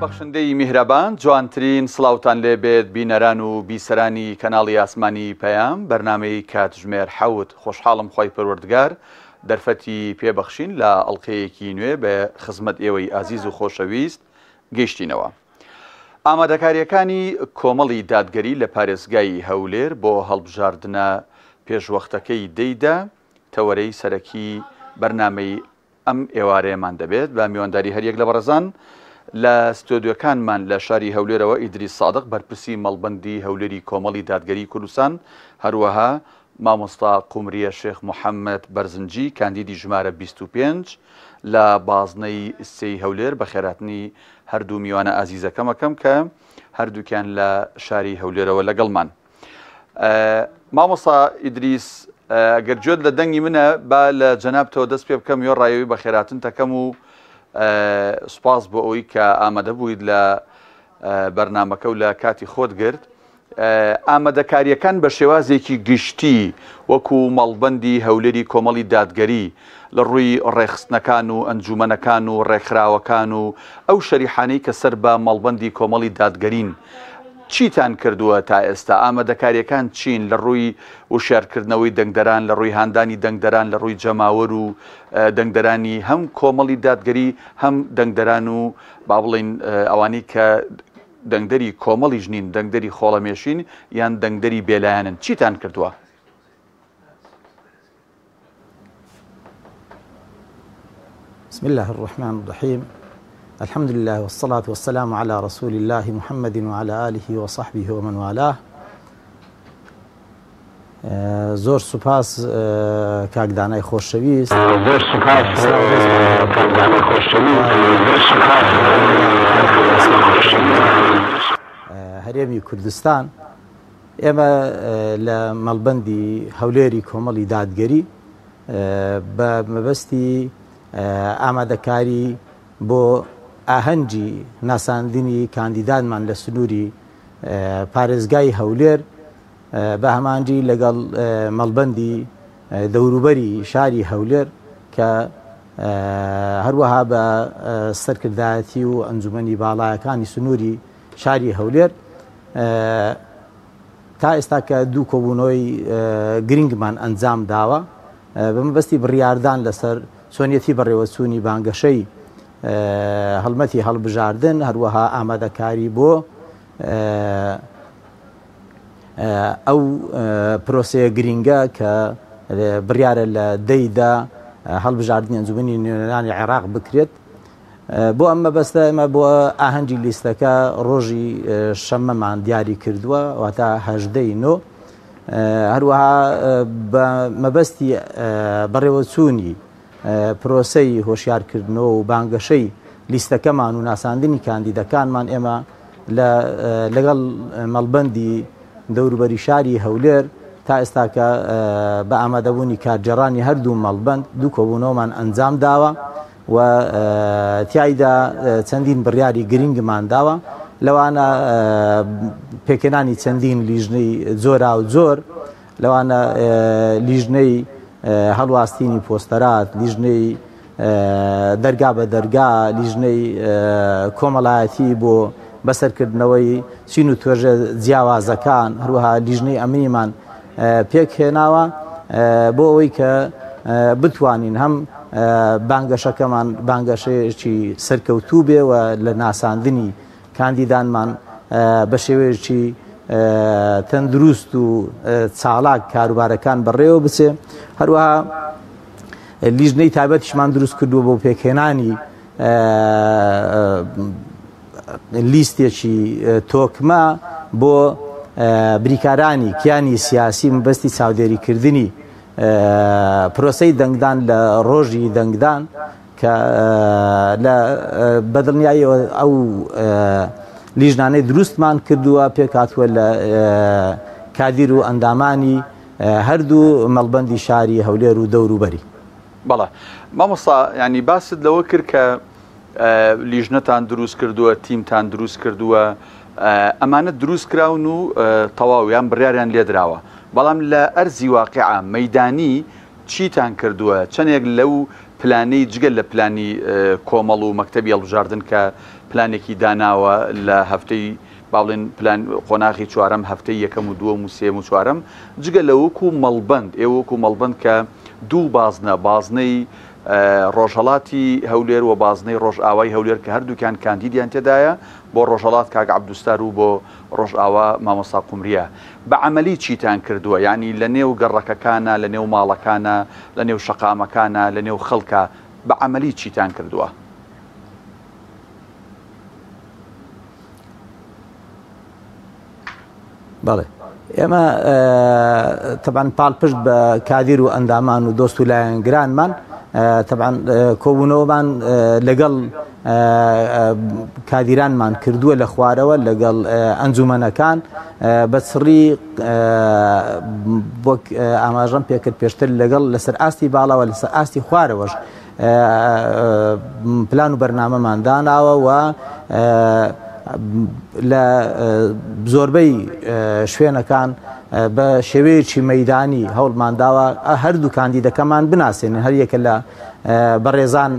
بەخشندەی میهرەبان جوانترین سڵاوتان لێبێت بینەران و بیسەرانی کەناڵی ئاسمانی پەیام بەرنامەی کاتژمێر حەوت خۆشحاڵم خۆی پەروەردگار دەرفەتی پێبەخشین لە ئەڵقەیەکی نوێ بە خزمەت ئێوەی ئازیز و خۆشەویست گەیشتینەوە. ئامادەکاریەکانی کۆمەڵی دادگەری لە پارێزگای هەولێر بۆ هەڵبژاردنە پێشوەختەکەی دەیدا تەوەرەی سەرەکی بەرنامەی ئەم ئێوارەیەمان دەبێت بە میوانداری هەریەک لە بەڕێزان لە ستۆدیۆکانمان لە شاری هەولێرەوە ئیدریس سادق بەرپرسی مەڵبەندی هەولێری کۆمەڵی دادگەری کوردستان هەروەها مامۆستا قومریە شێخ محەممەد بەرزنجی کاندیدی ژمارە 25 لە بازنەی سێی هەولێر بە خێراتنی هەردوو میوانە ئازیزەکەمەکەم کە هەردووکیان لە شاری هەولێرەوە لەگەڵمان. مامۆستا ئیدریس ئەگەر گوێت لە دەنگی منە با لە جەنابتەوە دەست پێ بکەم یۆ ڕایەوەی بە خێراتن تەکەم و سوپاس بۆ ئەوەی کە ئامادە بوویت لە بەرنامەکە و لە کاتی خۆت گرت. ئامادەکاریەکان بە شێوازێکی گشتی وەکو مەڵبەندی هەولێری کۆمەڵی دادگەری لە ڕووی ڕێخستنەکان و ئەنجومەنەکان و ڕێکخراوەکان و ئەو شەریحانەی کە سەر بە مەڵبەندی کۆمەڵی دادگەرین چیتان کردووە تا ئێستا؟ ئامادەکاریەکان چین لە ڕووی وشارکردنەوەی دەنگدەران، لە ڕووی هاندانی دەنگدەران، لە ڕووی جەماوەر و دەنگدەرانی هەم کۆمەڵی دادگەری هەم دەنگدەران و با بڵین ئەوانەی کە دەنگدەری کۆمەڵی ژنین، دەنگدەری خۆڵەمێشین یان دەنگدەری بێلایەنن چیتان کردووە؟ بسم الله الرحمن الرحيم الحمد لله والصلاة والسلام على رسول الله محمد وعلى آله وصحبه ومن والاه. زۆر سوپاس کاکدانای خۆشەویست، زۆر سوپاس کاکدانای هەرێمی کوردستان. ئێمە لە مەڵبەندی هەولێری کۆمەڵی دادگەری بە مەبەستی ئامادەکاری بۆ ئاهەنگی ناساندنی کاندیدانمان لە سنووری پارێزگای هەولێر بە هەمانجی لەگەڵ مەڵبەندی دەوروبەری شاری هەولێر کە هەروەها بە سەرکردایەتی و ئەنجومەنی باڵایەکانی سنووری شاری هەولێر تا ئێستا کە دوو کۆبوونەوەی گرنگمان ئەنجام داوە بە مەبەستی بڕیاردان لەسەر چۆنیەتی بەڕێوەچوونی بانگەشەی هەڵمەتی هەڵبژاردن، هەروەها ئامادەکاری بۆ ئەو پرۆسەیە گرینگە کە بڕیارە لە دەیدا هەڵبژاردننی ئەنجومەنی نوێنەرانی عێراق بکرێت. بۆ ئەمە بەستە ئێمە بۆ ئاهەنگی لیستەکە ڕۆژی شەممەمان دیاری کردووە واتە 18 نۆ. هەروەها بە مەبەستی بەڕێوەچوونی پرۆسەی هۆشیارکردنەوە و بانگەشەی لیستەکەمان و ناساندنی کاندیدەکانمان ئێمە لەگەڵ مەڵبەندی دەوروبەری شاری هەولێر تا ئێستا کە بە ئامادەبوونی کارجێڕانی هەردوو مەڵبەند دوو کۆبوونەوەمان ئەنجام داوە و تیایدا چەندین بڕیاری گرنگمان داوە، لەوانە پێکێنانی چەندین لیژنەی جۆرا و جۆر، لەوانە لیژنەی هەڵواستینی پۆستەرات، لیژنەی دەرگا بە دەرگا، لیژنەی کۆمەڵایەتی بۆ بەسەرکردنەوەی چین و توێژە جیاوازەکان، هەروەها لیژنەی ئەمنیمان پێکهێناوە بۆ ئەوەی کە بتوانین هەم بانگەشەکەمان بانگەشەیەکی سەرکەوتوو بێ و لە ناساندنی کاندیدانمان بە شێوەیەکی تەندروست و چالاک کاروبارەکان بەڕێوە بچێ. هەروەها لیژنەی تایبەتیشمان دروست کردووە بۆ پێکهێنانی لیستێکی تۆکمە بۆ بریکارانی کیانی سیاسی مەبەستی چاودێریکردنی پرۆسەی دەنگدان لە ڕۆژی دەنگدان کە لە بەدڵنیاییەوە ئەو لیژنانەی دروستمان کردووە پێکاتوە لە کادیر و ئەندامانی هەردوو مەڵبەندی شاری هەولێر و دەوروبەری. بەڵێ مامۆستا، ینی باست لەوە کرد کە لیژنەتان دروست کردووە، تیمتان دروست کردووە، ئەمانە دروست کراون و تەواویان بڕیاریان لێدراوە، بەڵام لە ئەرزی واقعا مەیدانی چیتان کردووە؟ چەندێک لەو پلانەی جگەل لە پلانی کۆمەڵ و مەکتەبی هەڵبژاردن کە پلانێکی داناوە لە هەفتەی باڵێن پلان قۆناغی چوارەم هەفتەی یەکەم و دووەم و سێم و چوارەم جگە لە وەکو مەڵبەند ئێوە وەکو مەڵبەند کە دوو بازنەی ڕۆژهەڵاتی هەولێر و بازنەی ڕۆژئاوای هەولێر کە هەردووکیان کاندیدیان تێدایە بۆ ڕۆژهەڵات کاک عەبدوستار و بۆ ڕۆژئاوا مامۆستا قومریە بە عەمەلی چیتان کردووە یعنی لە نێو گەڕەکەکانە لە نێو ماڵەکانە لە نێو شەقامەکانە لە نێو خەڵکە بە عەمەلی چیتان کردووە؟ بەڵێ ئێمە تەبەن پاڵپشت بە کادیر و ئەندامان و دۆست و لایەنگرانمان تەبەن کۆبوونەوەمان لەگەڵ کادیرانمان کردووە لە خوارەوە لەگەڵ ئەنجومەنەکان بە سڕی بۆ ئاماژەم پێکرد پێشتر لەگەڵ لەسەر ئاستی باڵاوە لەسەر ئاستی خوارەوەش پلان و بەرنامەمان داناوە و لە زۆربەی شوێنەکان بە شێوەیەکی مەیدانی هەوڵمانداوە هەردوو کاندیدەکەمان بناسێنن هەر یەکە لە بەڕێزان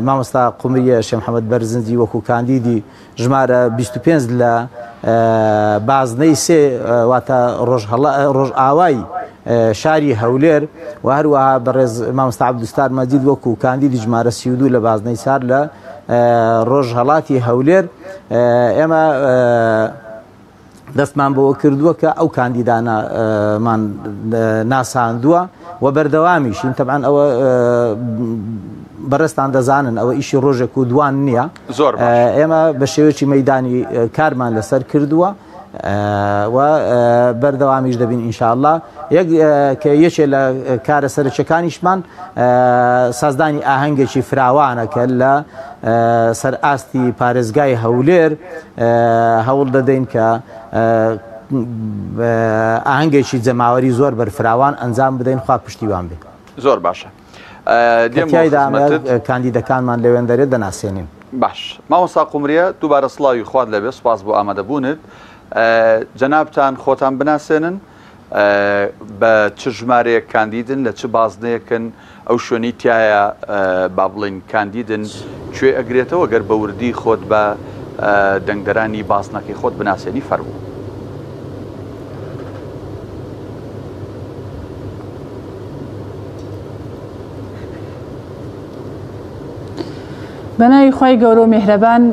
مامۆستا قومریە شێخ محەممەد بەرزنجی وەکو کاندیدی ژمارە 25 لە بازنەی سێ واتە ڕۆژئاوای شاری هەولێر و هەروەها بەڕێز مامۆستا عەبدوستار مەجید وەکو کاندیدی ژمارە 32 لە بازنەی سار لە ڕۆژهەڵاتی هەولێر ئێمە دەستمان بەوە کردووە کە ئەو کاندیدانەمان ناساندووە و بەردەوامیشین تەبعاً ئەوە بەڕێستان دەزانن ئەوە ئیشی ڕۆژێک و دوان نییە زۆر ئێمە بە شێوەیەکی مەیدانی کارمان لەسەر کردووە و بەردەوامیش دەبین ئینشاءالله کە یەکێ لە کارە سەرچەکانیشمان سازدانی ئاهەنگێکی فراوانە کە لە سەر ئاستی پارێزگای هەولێر هەوڵ دەدەین کە ئاهەنگێکی جەماوەری زۆر بەرفراوان ئەنجام بدەین خوا پشتیوان بێت زۆر باشە تیایدا کاندیدەکانمان لەوێن دەرێت دەناسێنین باش مامۆستا قومریە دووبارە سڵاوی خوات لەبێ سوپاس بۆ ئامادەبوونت جەنابتان خۆتان بناسێنن بە چ ژمارەیەک کاندیدن لە چ بازنەیەکن ئەو شوێنی تایە با بڵین کاندیدن کوێ ئەگرێتەوە گەر بە وردی خۆت بە دەنگدەرانی بازنەکەی خۆت بناسێنی فەرموو. بەناوی خوای گەورە و میهرەبان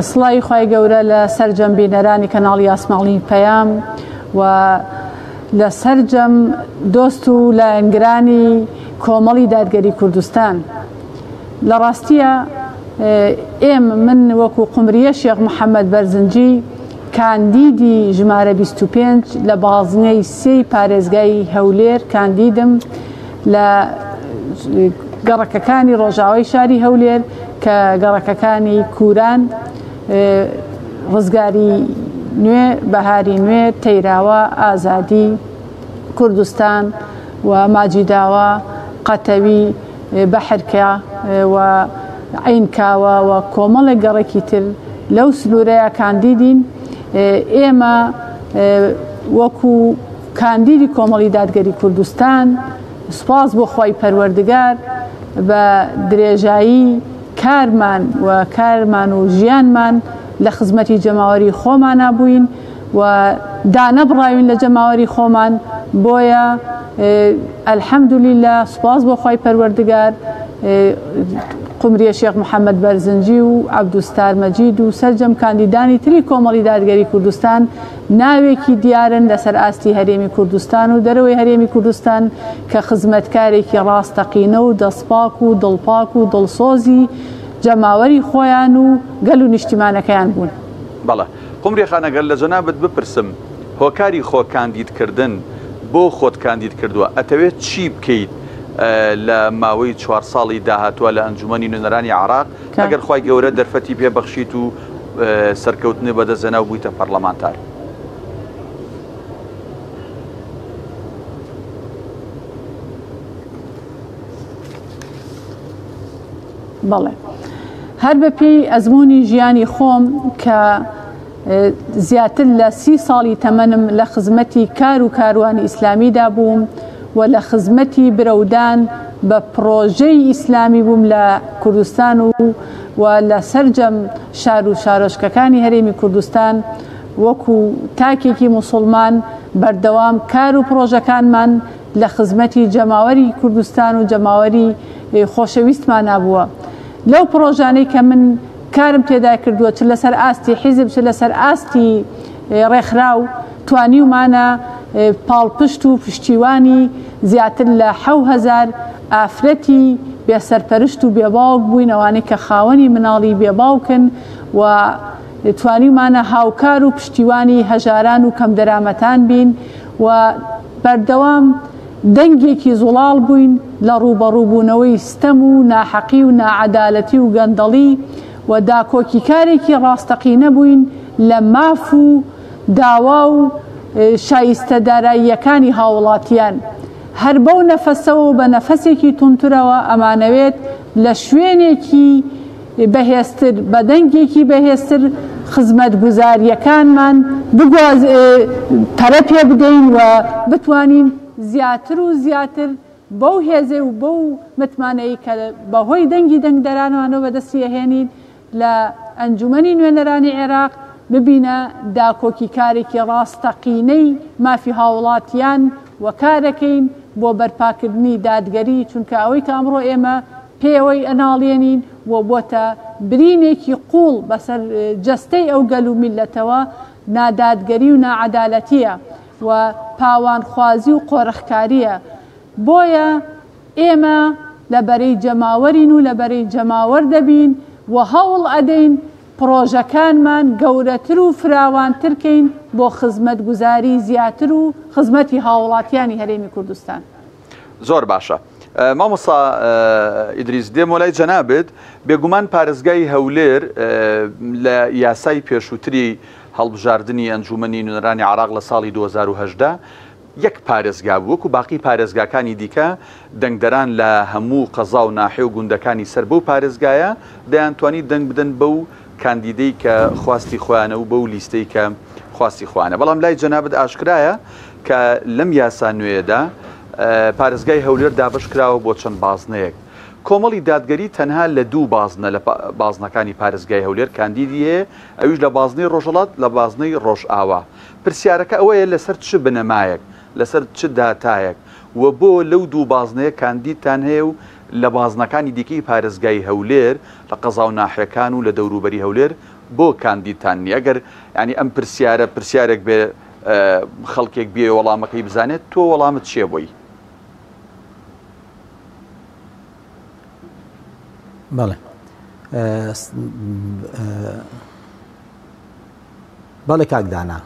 سڵاوی خوای گەورە لە سەرجەم بینەرانی کەناڵی ئاسماڵی پەیام و لە سەرجەم دۆست و لایەنگرانی کۆمەڵی دادگەری کوردستان لە ڕاستیە من وەکو قومریە شێخ محەممەد بەرزنجی کاندیدی ژمارە 25 لە بازنەی سێی پارێزگای هەولێر کاندیدم لە گەڕەکەکانی ڕۆژاوای شاری هەولێر کە گەڕەکەکانی کوران ڕزگاری نوێ بەهاری نوێ تەیراوە ئازادی کوردستان و ماجیداوە قەتەوی بەحرکە و عینکاوە و کۆمەڵێک گەڕێکی تر لەو سنوورەیە کاندیدین ئێمە وەکو کاندیدی کۆمەڵی دادگەری کوردستان سوپاس بۆ خوای پەروەردگار بە درێژایی کارمان و ژیانمان لە خزمەتی جەماوەری خۆمان بووین و دانەبڕاوین لە جەماوەری خۆمان بۆیە ئەلحەمدولیلا سوپاس بۆ خوای پەروەردگار قومریە شێخ محەممەد بەرزنجی و عەبدوستار مەجید و سەرجەم کاندیدانی تری کۆمەڵی دادگەری کوردستان ناوێکی دیارن لەسەر ئاستی هەرێمی کوردستان و دەرەوەی هەرێمی کوردستان کە خزمەتکارێکی ڕاستەقینە و دەستپاک و دڵپاک و دڵسۆزی جەماوەری خۆیان و گەل و نیشتیمانەکەیان بوون. بەڵێ قومری خانەگەر لە جەنابەت بپرسم هۆکاری خۆ کاندیدکردن بۆ خۆت کاندید کردووە ئەتەوێت چی بکەیت لە ماوەی 4 ساڵی داهاتووە لە ئەنجومەنی نوێنەرانی عراق ئەگەر خوای گەورە دەرفەتی پێبەخشیت و سەرکەوتنی بەدەستهێنا و بوویتە پەرلەمانتار؟ بەڵێ هەر بە پێی ئەزمموی ژیانی خۆم کە زیاتر لە 30 ساڵی تەمەنم لە خزمەتی کار و کاروانی ئیسلامیدا بووم و لە خزمەتی برەودان بە پرۆژەی ئیسلامی بووم لە کوردستان و لە سەرجەم شار و شارۆچکەکانی هەرێمی کوردستان وەکو تاکێکی موسڵمان بەردەوام کار و پرۆژەکانمان لە خزمەتی جەماوەری کوردستان و جەماوەری خۆشەویستمان نبووە. لەو پرۆژانەی کە من کارم تێدا کردووە چ لەسەر ئاستی حیزب چ لەسەر ئاستی ڕێکخراو توانیومانە پاڵپشت و پشتیوانی زیاتر لە 7,000 ئافرەتی بێسەرپەرشت و بێباوک بووین ئەوانەی کە خاوەنی مناڵی بێباوکن و توانیمانە هاوکار و پشتیوانی هەژاران و کەم دەرامەتان بین و بەردەوام دەنگێکی زوڵاڵ بووین لە ڕوبەڕووبوونەوەی ستەم و ناحەقی و ناعەدالەتی و گەندەڵی و داکۆکی کارێکی ڕاستەقینە بووین لە ماف و داوا و شایستە داراییەکانی هاوڵاتیان. هەر بەو نەفەسەوە و بە نەفەسێکی تونترەوە ئەمانەوێت لە شوێنێکی بەهێزتر بە دەنگێکی بەهێزتر خزمەت گوزاریەکانمان پەرە پێ بدەین و بتوانین زیاتر و زیاتر بەو هێزێ و بەو متمانەی کە بەهۆی دەنگی دەنگدەرانوانەوە بەدەستی ئەهێنین لە ئەنجومەنی نوێنەرانی عێراق ببینە داکۆکی کارێکی ڕاستەقینەی مافی هاوڵاتیان و کارەکەین بۆ بەرپاکردنی دادگەری چونکە ئەوەی کە ئەمڕۆ ئێمە پێوەی ئەناڵێنین و بۆتە برینێکی قوڵ بەسەر جەستەی ئەو گەل و میلەتەوە نادادگەری و ناعەدالەتیە و پاوانخوازی و قۆرەخکاریە. بۆیە ئێمە لەبەرەی جەماوەرین و لەبەرەی جەماوەر دەبین و هەوڵ ئەدەین پرۆژەکانمان گەورەتر و فراوانترکەین بۆ خزمەت گوزاری زیاتر و خزمەتی هاوڵاتیانی هەرێمی کوردستان. زۆر باشە. مامۆستا ئیدریس دێم وەلای جەنابێت بێگومان پارێزگای هەولێر لە یاسای پێشووتری هەڵبژاردننی ئەنجومەنی نوێنەرانی عێراق لە ساڵی 2010 یەک پارێزگا بوو وەکو باقی پارێزگاکانی دیکە دەنگدەران لە هەموو قەزا و ناحێ و گوندەکانی سەر بەو پارێزگایە دەیانتوانی دەنگ بدەن بەو کاندیدەی کە خواستی خۆیانە و بەو لیستەی کە خواستی خۆیانە. بەڵام لای جەنابەت ئاشکرایە کە لەم یاسا نوێدا پارێزگای هەولێر دابش کراوە بۆ چەند بازنەیەک. کۆمەڵی دادگەری تەنها لە 2 بازنە لە بازنەکانی پارێزگای هەولێر کاندیدی هەیە، ئەویش لە بازنەی ڕۆژهەڵات لە بازنەی ڕۆژئاوا. پرسیارەکە ئەوەیە لەسەر چ بنەمایەک لەسەر چ داتایەک و بۆ لەو 2 بازنەیە کاندیدتان هەیە و لە بازنەکانی دیکەی پارێزگای هەولێر لە قەزا و ناحیەکان و لە دەوروبەری هەولێر بۆ کاندیدتان نیە. ئەگەر ینی ئەم پرسیارێک بێ خەڵکێک بێ وەڵامەکەی بزانێت تۆ وەڵامت چێ بووی؟ بەڵێ بەڵێ کاکدانا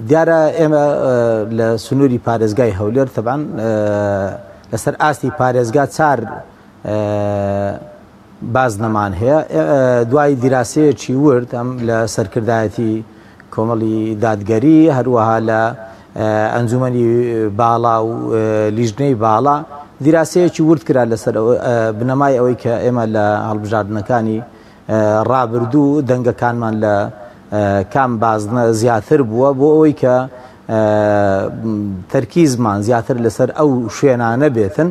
دیارە ئێمە لە سنووری پارێزگای هەولێر تەبان لەسەر ئاستی پارێزگا 4 بازنەمان هەیە. دوای دیراسەیەکی ورد ئەم لە سەرکردایەتی کۆمەڵی دادگەری هەروەها لە ئەنجومەنی باڵا و لیژنەی باڵا دیراسەیەکی ورد کرا لەسەر بنەمای ئەوەی کە ئێمە لە هەڵبژاردنەکانی ڕابردوو دەنگەکانمان لە کام بازنە زیاتر بووە بۆ ئەوەی کە تەرکیزمان زیاتر لەسەر ئەو شوێنانە بێتن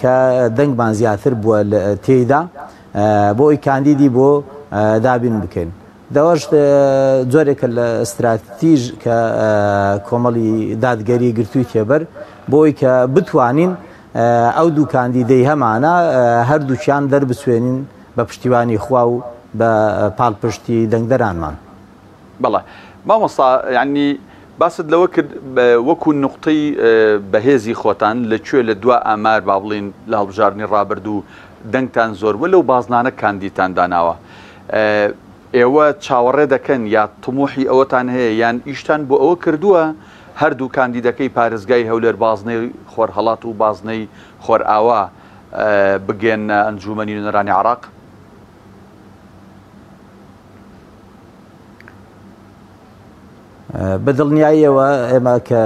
کە دەنگمان زیاتر بووە تێیدا بۆ ئەوی کاندیدی بۆ دابین بکەین. دەوەش جۆرێکە لە استراتیژ کە کۆمەڵی دادگەری گرتووی تێبەر بۆی کە بتوانین ئەو 2 کاندیدەی هەمانە هەردووچیان دەربسوێنین بە پشتیوانی خوا و بە پاڵپشتی دەنگدەرانمان. بەڵێ مامۆستا یعنی باست لەوە کرد وەکو نقطەی بەهێزی خۆتان لەکوێ لە 2 ئامار با بڵین لە هەڵبژاردننی ڕابردوو دەنگتان زۆر بووە لەو بازنانە کاندیدتان داناوە. ئێوە چاوەڕێ دەکەن یا تموحی ئەوەتان هەیە یان ئیشتان بۆ ئەوە کردووە هەردوو کاندیدەکەی پارێزگای هەولێر بازنەی خۆرهەڵات و بازنەی خۆرئاوا بگێن ئەنجومەنی نوێنەرانی عێراق؟ بەدڵنیاییەوە ئێمە کە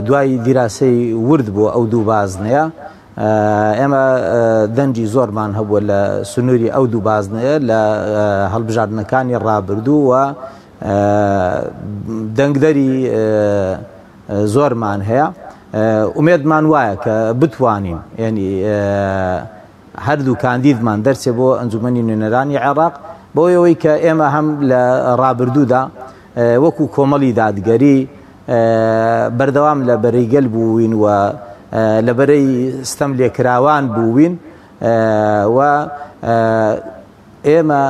دوای دیراسەی ورد بوو ئەو 2 بازنەیە ئێمە دەنجی زۆرمان هەبووە لە سنووری ئەو 2 بازنەیە لە هەڵبژاردنەکانی ڕابردوو و دەنگدەری زۆرمان هەیە. ومێدمان وایە کە بتوانین ینی هەردوو کاندیدمان دەرسێ بۆ ئەنجومەنی نوێنەرانی عێراق بۆیەوەی کە ئێمە هەم لە ڕابردوودا وەکو کۆمەڵی دادگەری بەردەوام لە بەرەیگەل بووین و لە بەرەی ستەم لێکراوان بووین و ئێمە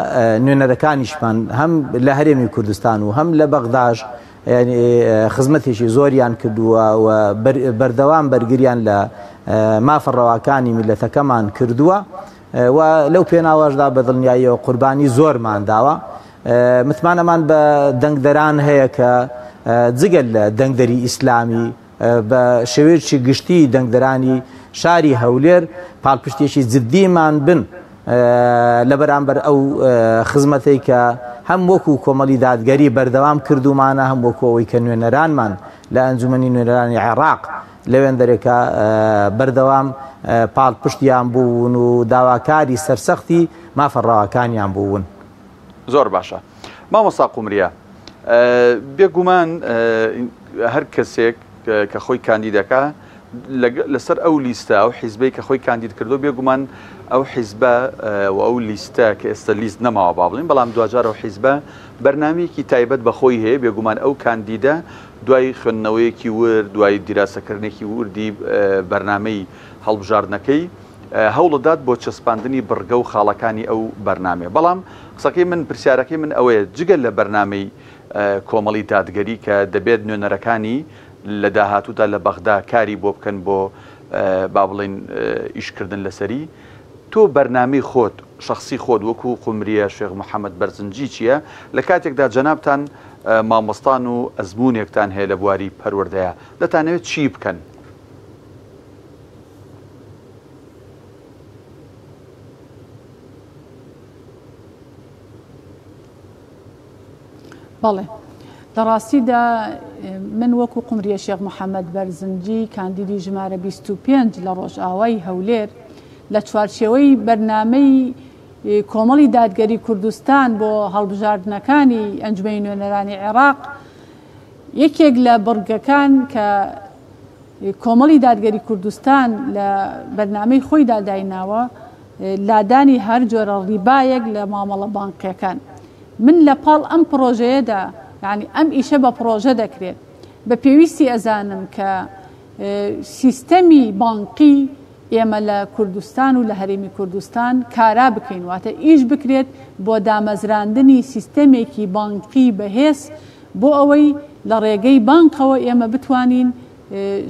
نوێنەرەکانیشمان هەم لە هەرێمی کوردستان و هەم لە بەغداش خزمەتێکی زۆریان کردووە و بەردەوام بەرگریان لە مافەڕەواکانی میلەتەکەمان کردووە و لەو پێناوەشدا بە دڵنیاییەوە قوربانی زۆرمان داوە. متمانەمان بە دەنگدەران هەیە کە جگەل لە دەنگدەری ئیسلامی بە شێوەیەکی گشتی دەنگدەرانی شاری هەولێر پاڵپشتێکی جددیمان بن لە بەرامبەر ئەو خزمەتەی کە هەم وەکو کۆمەڵی دادگەری بەردەوام کردومانە هەم وەکو ئەوەی کە نوێنەرانمان لە ئەنجومەنی نوێنەرانی عێراق لەوێن دەرێکە بەردەوام پاڵپشتیان بوون و داواکاری سەرسەختی مافەڕەواکانیان بوون. زۆر باشە. مامۆستا قومریە، بێگومان هەر کەسێک کە خۆی کاندیدەکە لەسەر ئەو لیستە ئەو حیزبەی کە خۆی کاندید کردو بێگومان ئەو حیزبە و ئەو لیستە کە ئێستا لیست نەماوە با بڵین، بەڵام دوجار ئەو حیزبە بەرنامەیەکی تایبەت بەخۆی هەیە. بێگومان ئەو کاندیدە دوای خوێندنەوەیەکی ورد، دوای دیراسەکردنێکی وردی بەرنامەی هەڵبژاردنەکەی هەوڵدات بۆ چەسپاندنی بڕگە و خاڵەکانی ئەو بەرنامێ. بەڵام قسەکەی من پرسیارەکەی من ئەوەیە جگەل لە بەرنامەی کۆمەڵی دادگەری کە دەبێت نوێنەرەکانی لە داهاتوودا لە بەغدا کاری بۆ بکەن بۆ با بڵێن ئیشکردن لەسەری، تۆ بەرنامەی خۆت شخصی خۆت وەکو قومریە شێخ محەممەد بەرزنجی چییە لە کاتێکدا جەنابتان مامۆستان و ئەزمونێکتان هەیە لە بواری پەروەردەیە دەتانەوێت چی بکەن؟ بەڵێ لە ڕاستیدا من وەکو قومریە شێخ محەممەد بەرزنجی کاندیدی ژمارە 25 لە ڕۆژئاوای هەولێر لە چوارچێوەی بەرنامەی کۆمەڵی دادگەری کوردستان بۆ هەڵبژاردنەکانی ئەنجومەنی نوێنەرانی عێراق یەکێک لە بڕگەکان کە کۆمەڵی دادگەری کوردستان لە بەرنامەی خۆی دادایناوە لادانی هەر جۆرە ڕیبایەک لە مامەڵە بانقیەکان. من لە پاڵ ئەم پرۆژەیەدا یعنی ئەم ئیشە بە پرۆژە دەکرێت بە پێویستی ئەزانم کە سیستەمی بانقی ئێمە لە کوردستان و لە هەرێمی کوردستان کارا بکەین، واتە ئیش بکرێت بۆ دامەزراندنی سیستەمێکی بانقی بەهێز بۆ ئەوەی لە ڕێگەی بانقەوە ئێمە بتوانین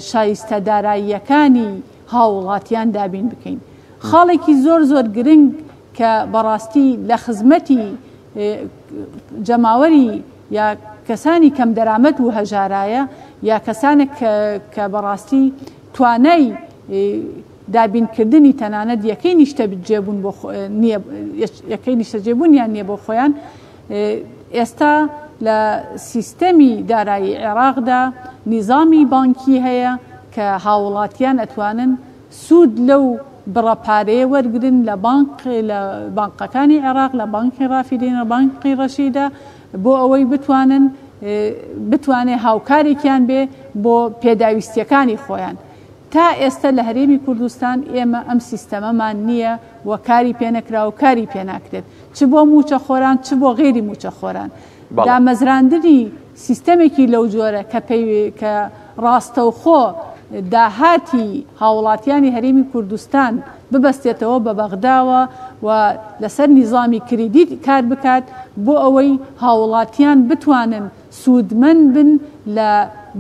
شایستە داراییەکانی هاوڵاتیان دابین بکەین. خاڵێکی زۆر زۆر گرنگ کە بەڕاستی لە خزمەتی جەماوەری یا کەسانی کەم دەرامەت و هەژارایە یا کەسانێک کە بەڕاستی توانای دابینکردنی تەنانەت یەکەی نیشتە جێبوون یەکەی نیشتە جێبوونیان نییە بۆ خۆیان. ئێستا لە سیستەمی دارایی عێراقدا نیزامی بانکی هەیە کە هاوڵاتیان ئەتوانن سوود لەو بڕەپارەیە وەرگرن لە بانقەکانی عێراق، لە بانکی ڕافیدین، لە بانکی ڕەشیدا بۆ ئەوەی بتوانێت هاوکارێکیان بێ بۆ پێداویستیەکانی خۆیان. تا ئێستا لە هەرێمی کوردستان ئێمە ئەم سیستەمەمان نییە و کاری پێنەکرا و کاری پێناکرێت، چ بۆ موچە خۆران چ بۆ غێری موچە خۆران. دامەزراندنی سیستەمێکی لەو جۆرە کە ڕاستەوخۆ داهاتی هاوڵاتیانی هەرێمی کوردستان ببەستێتەوە بە بەغداوە و لەسەر نیزامی کریدیت کار بکات بۆ ئەوەی هاوڵاتیان بتوانن سوودمەند بن لە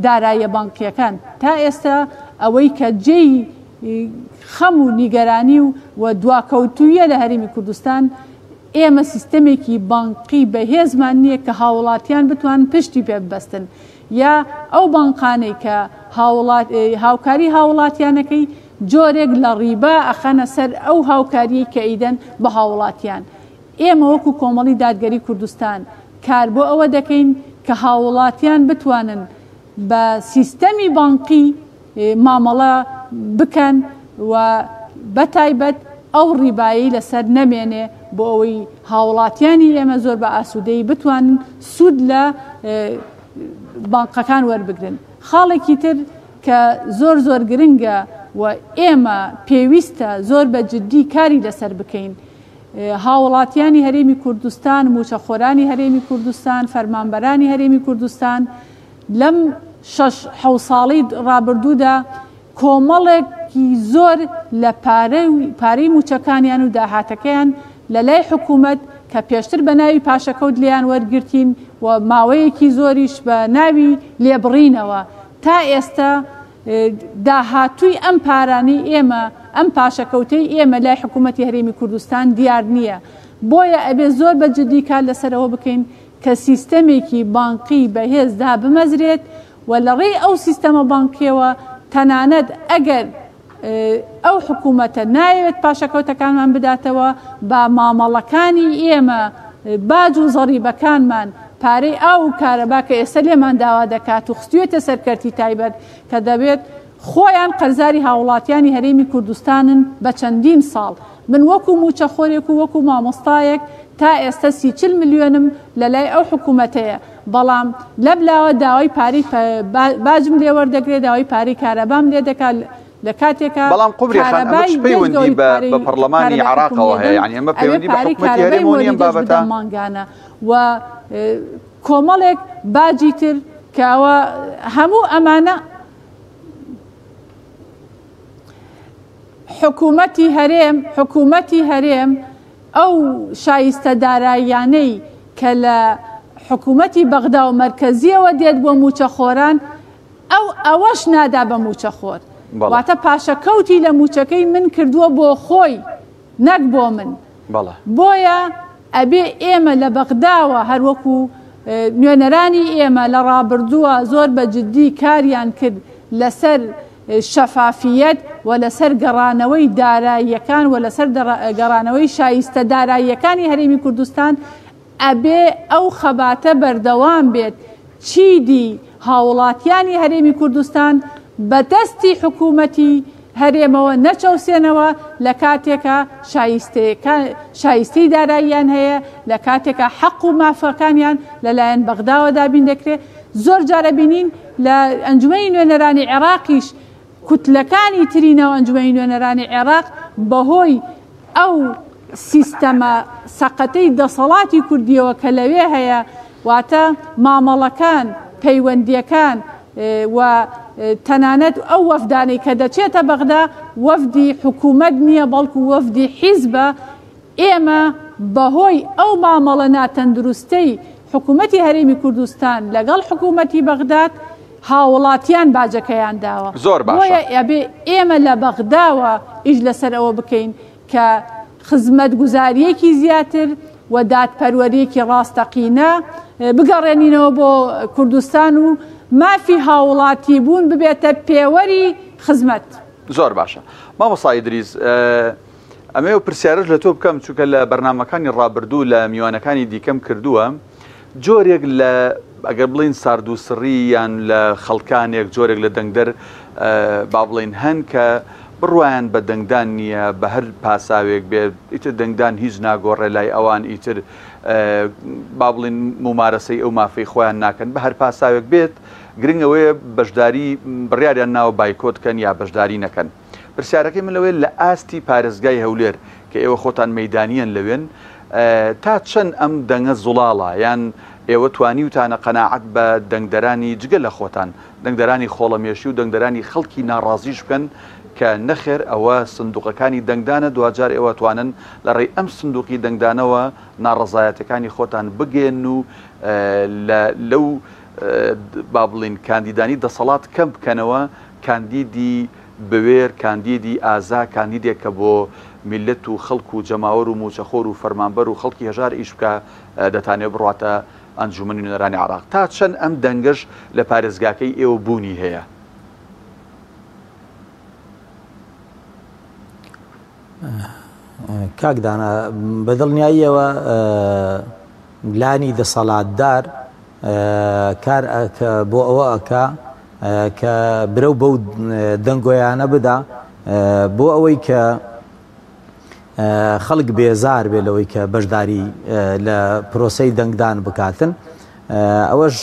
داراییە بانقیەکان. تا ئێستا ئەوەی کە جێی خەم و نیگەرانی و دواکەوتویە لە هەرێمی کوردستان ئێمە سیستەمێکی بانقی بەهێزمان نییە کە هاوڵاتیان بتوانن پشتی پێ ببەستن، یا ئەو بانقانەی کە هاوکاری هاوڵاتیانەکەی جۆرێک لە ڕیبا ئەخەنە سەر ئەو هاوکاریی کە ئیدەن بە هاوڵاتیان. ئێمە وەکو کۆمەڵی دادگەری کوردستان کار بۆ ئەوە دەکەین کە هاوڵاتیان بتوانن بە سیستەمی بانقی مامەڵە بکەن و بەتایبەت ئەو ڕیبایی لەسەر نەمێنێ بۆ ئەوەی هاوڵاتیانی ئێمە زۆر بە ئاسوودەی بتوانن سوود لە بانقەکان وەربگرن. خاڵێکی تر کە زۆر گرنگە و ئێمە پێویستە زۆر بە جددی کاری لەسەر بکەین. هاوڵاتیانی هەرێمی کوردستان، موچەخۆرانی هەرێمی کوردستان، فەرمانبەرانی هەرێمی کوردستان لەم 6 ساڵی ڕابردوودا کۆمەڵێکی زۆر لە پارەی موچەکانیان و داهاتەکەیان لە لای حکوومەت کە پێشتر بە ناوی پاشەکەوت لیان وەرگرتین و ماوەیەکی زۆریش بە ناوی لێبڕینەوە تا ئێستا داهاتووی ئەم پارانی ئێمە ئەم پاشەکەوتەی ئێمە لای حکوومەتی هەرێمی کوردستان دیار نییە. بۆیە ئەبێ زۆر بە جددی کار لەسەرەوە بکەین کە سیستەمێکی بانقی بەهێزدا بمەزرێت و لە ڕێی ئەو سیستەمە بانکیەوە تەنانەت ئەگەر ئەو حکوومەتە نایەوێت پاشەکەوتەکانمان بداتەوە با مامەڵەکانی ئێمە باج و زەڕیبەکانمان پارەی ئاو و کارەبا کە ئێستا لێمان داوا دەکات و خستوێتە سەرکەرتی تایبەت کە دەبێت خۆیان قەرزاری هاوڵاتیانی هەرێمی کوردستانن بە چەندین ساڵ. من وەکو موچەخۆرێک و وەکو مامۆستایەک تا ئێستا 30 ملیۆنم لە لای ئەو حکوومەتەیە، بەڵام لە بلاوە داوای پارەی باجم لێ وەردەگرێت، داوای پارەی کارەبام لێ دەکات لە کاتێکە بەڵام قوبریخان ئەمەش پەیوەندی بە پەرلەمانی عێراقەوە هەیە، یعنی ئەمە پەیوەندی بە حکوومەتی هەرێمەوە نیە بابەتە مانگانە و کۆمەڵێک باجی تر کەوە هەموو ئەمانە حکوومەتی هەرێم ئەو شایستە داراییانەی کە لە حکوومەتی بەغدا و مەرکەزیەوە دێت بۆ موچەخۆران ئەوەش نادا بە موچەخۆر، واتە پاشەکەوتی لە موچەکەی من کردووە بۆ خۆی نەک بۆ من. بۆیە ئەبێ ئێمە لە بەغداوە هەروەکو نوێنەرانی ئێمە لە ڕابردووە زۆر بە جددی کاریان کرد لەسەر شەفافیەت و لەسەر گەڕانەوەی داراییەکان و لەسەر گەڕانەوەی شایستە داراییەکانی هەرێمی کوردستان، ئەبێ ئەو خەباتە بەردەوام بێت چیدی هاوڵاتیانی هەرێمی کوردستان بە دەستی حکوومەتی هەرێمەوە نەچەوسێنەوە لە کاتێکە شایستەی داراییان هەیە، لە کاتێکە حەق و مافەکانیان لەلایەن بەغداوە دابین دەکرێت. زۆر جارە بینین لە ئەنجومەی نوێنەرانی عێراقیش کوتلەکانی ترینەوە ئەنجومەی نوێنەرانی عێراق بەهۆی ئەو سیستەمە سەقەتەی دەسەڵاتی کوردیەوە کە لەوێ هەیە، واتە مامەڵەکان پەیوەندیەکان و تەنانەت ئەو وەفدانەی کە دەچێتە بەغدا وەفدی حکوومەت نییە بەڵکو وەفدی حیزبە. ئێمە بەهۆی ئەو مامەڵە ناتەندروستەی حکوومەتی هەرێمی کوردستان لەگەڵ حکوومەتی بەغداد هاوڵاتیان باجەکەیان داوە. زۆر باشە. بۆیە ئەبێ ئێمە لە بەغداوە ئیش لەسەر ئەوە بکەین کە خزمەتگوزاریەکی زیاتر و دادپەروەریەکی ڕاستەقینە بگەڕێنینەوە بۆ کوردستان و مافی هاوڵاتی بوون ببێتە پێوەری خزمەت. زۆر باشە. مامۆستا ئیدریس، ئەمێ و پرسیارش لە تۆ بکەم چونکە لە بەرنامەکانی ڕابردوو لە میوانەکانی دیکەم کردووە، جۆرێک لە ئەگەر بڵین سارد و سڕی یان لە خەڵکانێک جۆرێک لە دەنگدەر با بڵین هەن کە بڕوایان بە دەنگدان نییە بە هەر پاساوێک بێت، ئیتر دەنگدان هیچ ناگۆڕێ لای ئەوان، ئیتر با بڵین ممارەسەی ئەو مافەی خۆیان ناکەن بە هەر پاساوێک بێت، گرنگەوەیە بەشداری بڕیاریان ناوە بایکۆتکەن یا بەشداری نەکەن. پرسیارەکەی من لەوێ لە ئاستی پارێزگای هەولێر کە ئێوە خۆتان مەیدانیان لەوێن تا چەند ئەم دەنگە زوڵاڵە، یان ئێوە توانیوتانە قەناعەت بە دەنگدەرانی جگە لە خۆتان، دەنگدەرانی خۆڵەمێشی و دەنگدەرانی خەڵکی ناڕازیش بکەن کە نەخێر ئەوە سندوقەکانی دەنگدانە دوجار ئێوە توانن لە ڕێی ئەم سندوقی دەنگدانەوە ناڕەزایەتەکانی خۆتان بگێن و لەو با بڵین کاندیدانی دەسەڵات کەم بکەنەوە، کاندیدی بوێر، کاندیدی ئازا، کاندیدێک کە بۆ میلەت و خەڵک و جەماوەر و موچەخۆر و فەرمانبەر و خەڵکی هەژار ئیش بکە دەتانێت بڕاتە ئەنجومەنی نوێنەرانی عێراق. تا چەند ئەم دەنگەش لە پارێزگاکەی ئێوە بوونی هەیە؟ کاکدانا بەدڵنیاییەوە لانی دەسەڵاتدار کار بۆ ئەوە ئەکا کە برە و بەو دەنگۆیانە بدا بۆ ئەوەی کە خەڵک بێزار بێ لەوەی کە بەشداری لە پرۆسەی دەنگدان بکاتن. ئەوەش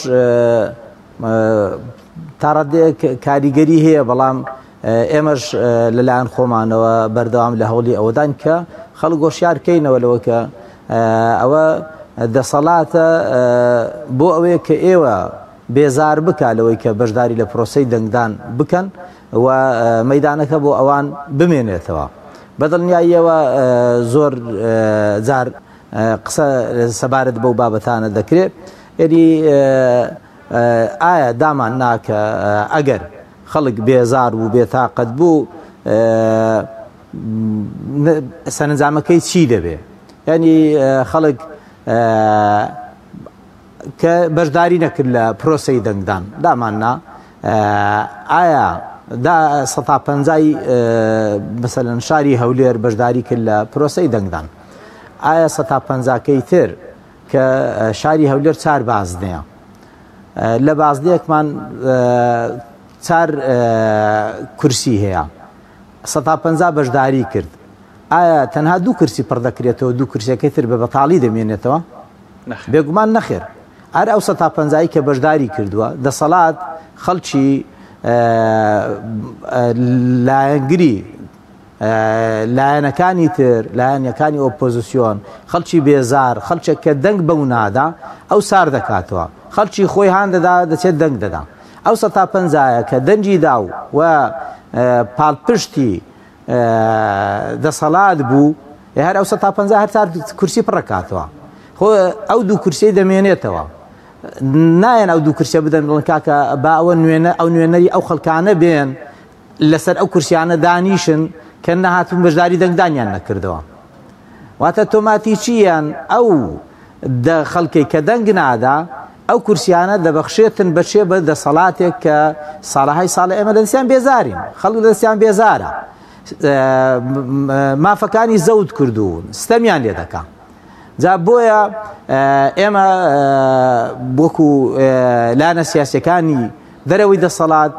تا ڕادێک کاریگەری هەیە بەڵام ئێمەش لەلایەن خۆمانەوە بەردەوام لە هەوڵی ئەوەدان کە خەڵک گۆشیارکەینەوە لەوە کە ئەوە دەسەڵاتە بۆ ئەوەیە کە ئێوە بێزار بکە لەوەی کە بەشداری لە پرۆسەی دەنگدان بکەن و مەیدانەکە بۆ ئەوان بمێنێتەوە. بەدڵنیاییەوە زۆر جار قسە سەبارەت بەو بابەتانە دەکرێت. ئێری ئایا دامان ناکە ئەگەر خەڵک بێزار بوو بێتاقەت بوو سەرنجامەکەی چی دەبێ؟ ینی خەڵک کە بەشداری نەکرد لە پرۆسەی دەنگدان داماننا ئایا 150 مثلەن شاری هەولێر بەشداری کرد لە پرۆسەی دەنگدان، ئایا 150کەی تر کە شاری هەولێر 4 بازنەیە لە بازدەیەکمان 4 کورسی هەیە 150 بەشداری کرد، ئایا تەنها 2 کورسی پڕ دەکرێتەوە 2 کورسەکەی تر بە بەتاڵی دەمێنێتەوە؟ بێگومان نەخێر. ئەر ئەو 150 کە بەشداری کردووە دەسەڵات خەڵکی لایەنگری لایەنەکانی تر لایەنەکانی ئۆپۆزیسیۆن خەڵکی بێزار خەڵچێک کە دەنگ بەو نادا ئەو سار دەکاتەوە، خەڵکی خۆی هاان دەدا دەچێت دەنگ دەدا. ئەو 150 کە دەنجی دا و پاڵپشتی دەسەڵات بوو هەر ئەو 150 هەر 4 کورسی پڕکاتەوە، خۆ ئەو 2 کورسی دەمێنێتەوە. نایەن ئەو 2 کورسە بدەن بڵن کاکە با ئەوە ئەو نوێنەری ئەو خەڵکانە بێن لەسەر ئەو کورسیانە دانیشن کە نەهاتون بەشداری دەنگدانیان نەکردەوە. واتە تۆماتیچیان ئەو خەڵکەی کە دەنگ نادا ئەو کورسیانە دەبەخشێتن بەچێ بە دەسەڵاتێک کە ساڵەهای ساڵە ئێمە دەستیان بێزارین، خەڵک دەستیان بێزارە، مافەکانی زەوت کردوون ستەمیان لێ دەکا. جا بۆیە ئێمە وەکو لانە سیاسەکانی دەرەوەی دەسەڵات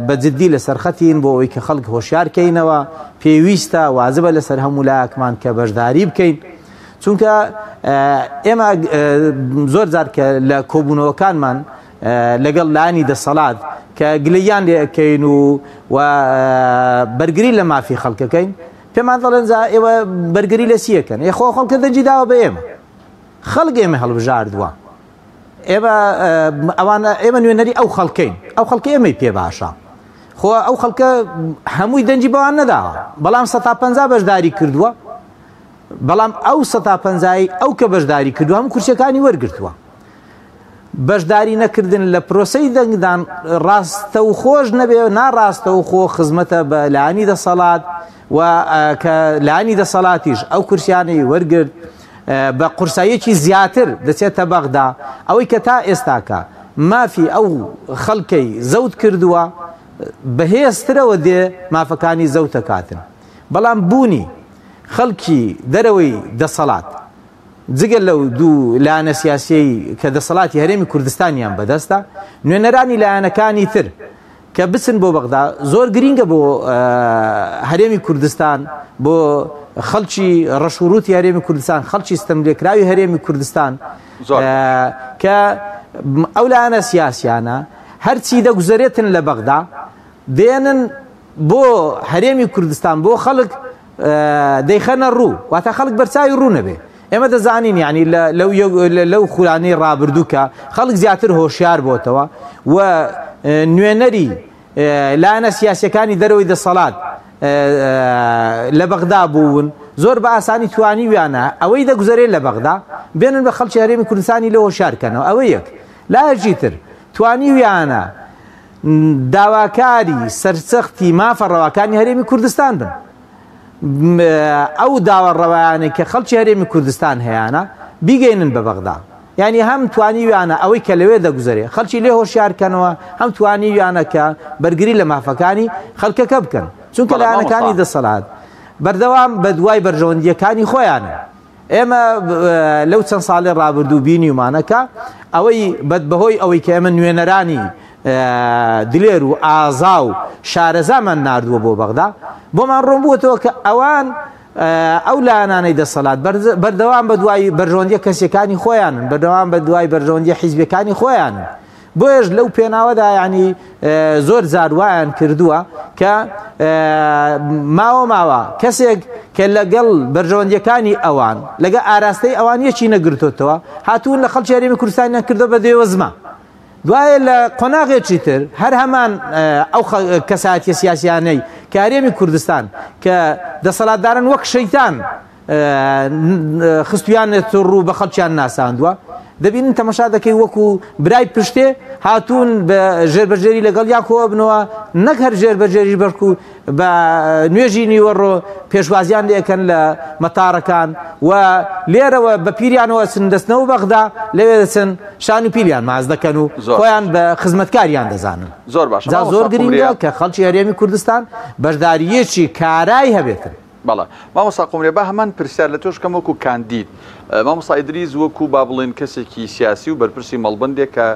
بەجددی لەسەر خەتین بۆ ئەوەی کە خەڵک هۆشیارکەینەوە، پێویستە وازبە لەسەر هەموو لایەکمان کە بەشداری بکەین، چونکە ئێمە زۆر جار کە لە کۆبوونەوەکانمان لەگەڵ لایانی دەسەڵات کە گلەیان لێەکەین و بەرگری لە مافی خەڵکەکەین پێمان دەڵێن ئێوە بەرگری لە سیەکەن یخۆ خەڵکە دەنجی داوە بە ئێمە خەڵک ئێمە هەڵبژاردووە ئێمە نوێنەری ئەو خەڵکەین، ئەو خەڵکە ئێمەی پێ باشە، خۆ ئەو خەڵکە هەمووی دەنجی بەوان نەداوە، بەڵام 150 بەشداری کردووە، بەڵام ئەو 150 ئەو کە بەشداری کردووە هەموو کورسەکانی وەرگرتووە. بەشداری نەکردن لە پرۆسەی دەنگدان ڕاستە و خۆش نەبێ ناڕاستە و خۆ خزمەتە بە لایانی دەسەڵات و کە لایانی دەسەڵاتیش ئەو کورسیانەی وەرگرت بە قورساییەکی زیاتر دەچێتە بەغدا، ئەوەی کە تا ئێستاکە مافی ئەو خەڵکەی زەوت کردووە بەهێزترەوە دێ مافەکانی زەوتە کاتن. بەڵام بوونی خەڵکی دەرەوەی دەسەڵات جگەل لەو دوو لایەنە سیاسی کە دەسەڵاتی هەرێمی کوردستانیان بەدەستە، نوێنەرانی لایەنەکانی تر کە بچن بۆ بەغدا زۆر گرینگە بۆ هەرێمی کوردستان، بۆ خەڵکی ڕەشوروتی هەرێمی کوردستان، خەڵکی ستەملێکراوی هەرێمی کوردستان کە ئەو لایەنە سیاسیانە هەرچی دەگوزارێتن لە بەغدا دێنن بۆ هەرێمی کوردستان بۆ خەڵک دەیخەنە ڕوو، واتە خەڵک بەرچاوی ڕوو نەبێ. ئێمە دەزانین یعنی لەو خولانەی ڕابردووکە خەڵک زیاتر هۆشیار بۆتەوە و نوێنەری لایەنە سیاسیەکانی دەرەوەی دەسەڵات لە بەغدا بوون زۆر بە ئاسانی توانی ویانە ئەوەی دەگوزارێت لە بەغدا بێنن بە خەڵکی هەرێمی کوردستانی لە هۆشیارکەنەوە. ئەوە یەک لایەکی تر توانی ویانە داواکاری سەرسەختی مافە ڕەواکانی هەرێمی کوردستان بن، ئەو داوە ڕەوایانەی کە خەڵکی هەرێمی کوردستان هەیەە بیگەینن بە بەغدا، یعنی هەم توانی ویانە ئەوەی کە لەوێ دەگوزارێ خەڵکی لێ هۆشیارکەنەوە، هەم توانی ویانە کە بەرگری لە مافەکانی خەڵکەکە بکەن، چونکە لایەنەکانی دەسەڵات بەردەوام بە دوای بەرژەوەندیەکانی خۆیانە. ئێمە لەو چەند ساڵی ڕابردوو بینیمانەکە ئەوەی بەهۆی ئەوەی کە ئێمە نوێنەرانی دلێر و ئازا و شارەزامان نردووە بۆ بەغدا بۆمان ڕۆم بووەتەوە کە ئەوان ئەو لایەنانەی دەسەڵات بەردەوام بە دوای بەرژەوەندیە کەسیەکانی خۆیانن، بەردەوام بە دوای بەرژەوەندیە حیزبەکانی خۆیانن، بۆیش لەو پێناوەدا ینی زۆر زاروایان کردووە کە ماوە کەسێک کە لەگەڵ بەرژەوەندیەکانی ئەوان لەگە ئاراستەی ئەوان یەکی نەگرتوتەوە هاتوون لە خەڵکی هەرێمی کوردستانیان کردو بە دێوەزمە دوایە لە قۆناغێکی تر هەر هەمان ئەو کەسایەتیە سیاسیانەی کە هەرێمی کوردستان کە دەسەڵاتدارن وەک شەیتان خستویانێت ڕوو بە خەڵکیان ناساندووە دەبینن تەمەشا دەکەی وەکو برای پشتێ هاتوون بە ژێربەجێری لەگەڵ یاکۆوە بنەوە نەک هەر ژێربەجێری بەرکو بە نوێژی نیوەڕۆ پێشوازیان لێکەن لە مەتارەکان و لێرەوە بە پیریانەوە چن دەستنەوە بەغدا لەوێ دەچن شان و پیلیان ماز دەکەن و خۆیان بە خزمەتکاریان دەزانن زۆر باش زۆر گرنگە کە خەڵکی هەرێمی کوردستان بەشداریەکی کارایی هەبێتن بەڵێ مامۆستا قومرێ با هەمان پرسیار لە تۆش کەم وەکو کاندید مامۆستا ئیدریس وەکو با بڵێن کەسێکی سیاسی و بەرپرسی مەڵبەندێک کە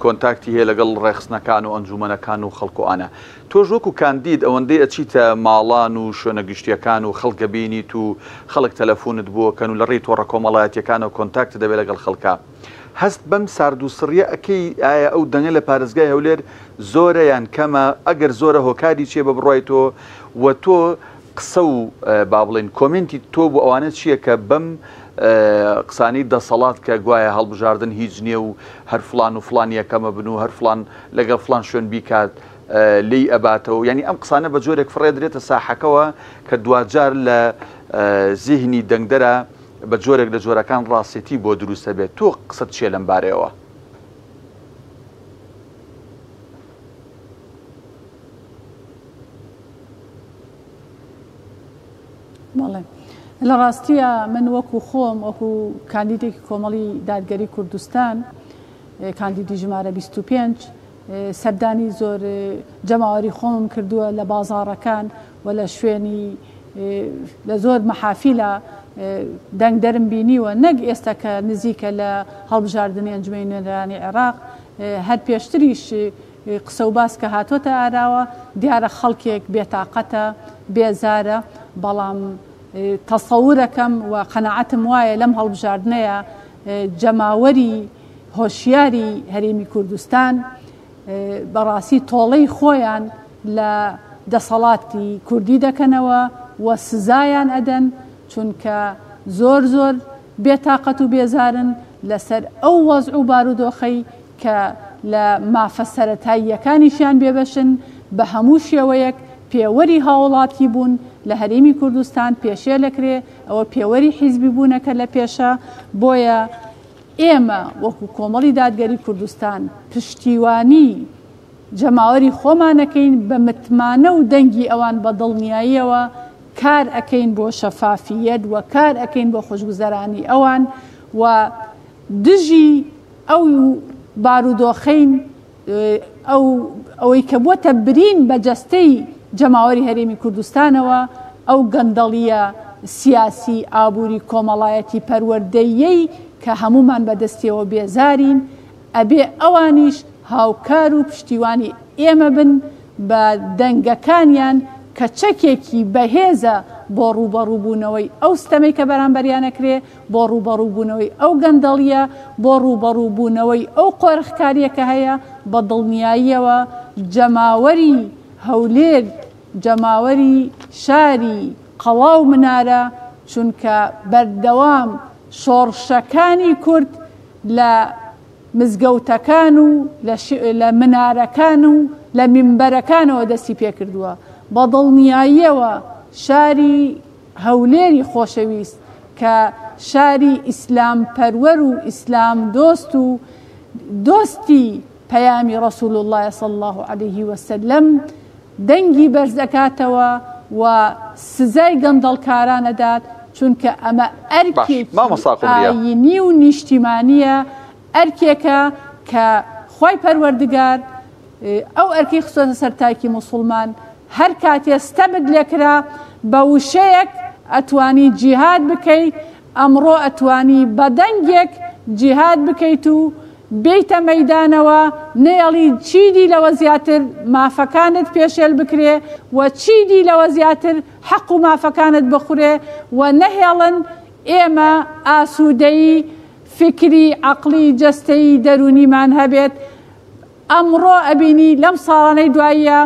کۆنتاکتی هەیە لەگەڵ ڕێخستنەکان و ئەنجومەنەکان و خەڵکوانە تۆش وەکو کاندید ئەوەندەی ئەچیتە ماڵان و شوێنە گشتیەکان و خەڵکە بینیت و خەڵک تەلەفۆنت بووەکەن و لە ڕێی تۆڕە کۆمەڵایەتیەکان و کۆنتاکت دەبێت لەگەڵ خەڵکە هەست بەم سارد و سڕیە ئەکەی ئایا ئەو دەنگە لە پارێزگای هەولێر زۆرە یان کەمە ئەگەر زۆرە هۆکاری چێ بە بڕایتەوە و تۆ قسە و با بڵێن کۆمنتی تۆ بۆ ئەوانە چییە کە بەم قسانی دەسەڵات کە گوایە هەڵبژاردن هیچ نییە و هەر فلان و فلان یەکەمە بن و هەر فلان لەگەڵ فلان شوێن بیکات لی ئەباتەوە ینی ئەم قسانە بە جۆرێک فڕێ درێتە ساحەکەەوە کە دوجار لە زیهنی دەنگدەرە بە جۆرێک لە جۆرەکان ڕاستێتی بۆ دروستە بێت تۆ قسەت چێ لەم بارەیەوە بەڵێ لە ڕاستیە من وەکو خۆم وەکو کاندیدێکی کۆمەڵی دادگەری کوردستان کاندیدی ژمارە 25 سەردانی زۆر جەماوەری خۆم کردووە لە بازاڕەکان و لە شوێنی لە زۆر مەحافیلە دەنگدەرم بینیوە نەک ئێستا کە نزیکە لە هەڵبژاردننی ئەنجومەی نوێنەرانی عێراق هەر پێشتریش قسە و باس کە هاتوۆتە ئاراوە دیارە خەڵکێک بێتاقەتە بێزارە بەڵام تەسەورەکەم و قەنەعەتم وایە لەم هەڵبژاردنەیە جەماوەری هۆشیاری هەرێمی کوردستان بەڕاستی تۆڵەی خۆیان لە دەسەڵاتی کوردی دەکەنەوە و سزایان ئەدەن چونکە زۆر بێتاقەت و بێزارن لەسەر ئەو وەزع و بارودۆخەی کە لە مافە سەرەتاییەکانیشیان بێبەشن بە هەموو شێوەیەک پێوەری هاوڵاتی بوون لە هەرێمی کوردستان پێشێ لەکرێ ئەوە پێوەری حیزبی بوونەکە لە پێشە بۆیە ئێمە وەکو کۆمەڵی دادگەری کوردستان پشتیوانی جەماوەری خۆمانەکەین بە متمانە و دەنگی ئەوان بە دڵنیاییەوە کار ئەەکەین بۆ شەفافیەت و کار ئەەکەین بۆ خۆشگوزەرانی ئەوان و دژی ئەو بارودۆخەین ئەوەی کە بۆتە برین بە جەستەی جەماوەری هەرێمی کوردستانەوە ئەو گەندەڵیە سیاسی ئابووری کۆمەڵایەتی پەروەردەیەی کە هەمومان بەدەستیەوە بێزارین ئەبێ ئەوانیش هاوکار و پشتیوانی ئێمە بن بە دەنگەکانیان کە چەکێکی بەهێزە بۆ ڕوبەڕووبوونەوەی ئەو ستەمەی کە بەرامبەریانەکرێ بۆ ڕوبەڕووبوونەوەی ئەو گەندەڵیە بۆ ڕوبەڕووبوونەوەی ئەو قۆرخکاریەکە هەیە بە دڵنیاییەوە جەماوەری هەولێر جەماوەری شاری قەڵاو منارە چونکە بەردەوام شۆڕشەکانی کورد لە مزگەوتەکان و لە منارەکان و لە میمبەرەکانەوە دەستی پێکردووە بە دڵنیاییەوە شاری هەولێری خۆشەویست کە شاری ئیسلام پەروەر و ئیسلام دۆست و دۆستی پەیامی ڕەسوول الله صلی الله عليه وسلم دەنگی بەرز دەکاتەوە و سزای گەندەڵکارانەدات چونکە ئەمە ئەرکێکی ئاینی و نیشتیمانیە ئەرکێکە کە خوای پەروەردگار ئەو ئەرکی خستۆتە سەر تاکی موسڵمان هەر کاتێ ستەمت لێکرا بە وشەیەک ئەتوانی جیهاد بکەیت ئەمڕۆ ئەتوانی بە دەنگێک جیهاد بکەیت و بیتە مەیدانەوە نێڵی چیدی لەوە زیاتر مافەکانت پێشێل بکرێ و چیدی لەوە زیاتر حەق و مافەکانت بخورێ و نەهێڵن ئێمە ئاسوودەیی فکری عەقلی جەستەیی دەرونیمان هەبێت ئەمڕۆ ئەبینی لەم ساڵانەی دواییە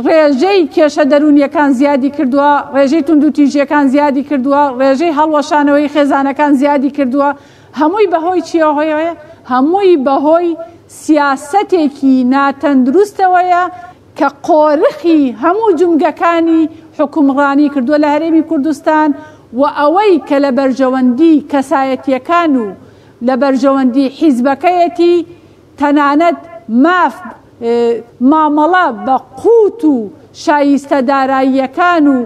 ڕێژەی کێشە دەرونیەکان زیادی کردووە، ڕێژەی توندوتیژیەکان زیادی کردووە، ڕێژەی هەڵوەشانەوەی خێزانەکان زیادی کردووە. هەمووی بەهۆی چیەوەیە؟ هەمووی بەهۆی سیاسەتێکی ناتەندروستەوەیە کە قۆرخی هەموو جومگەکانی حکومڕانی کردووە لە هەرێمی کوردستان و ئەوەی کە لە بەرژەوەندی کەسایەتیەکان و لە بەرژەوەندی حیزبەکەیەتی تەنانەت ماف مامەڵە بە قووت و شایستە داراییەکان و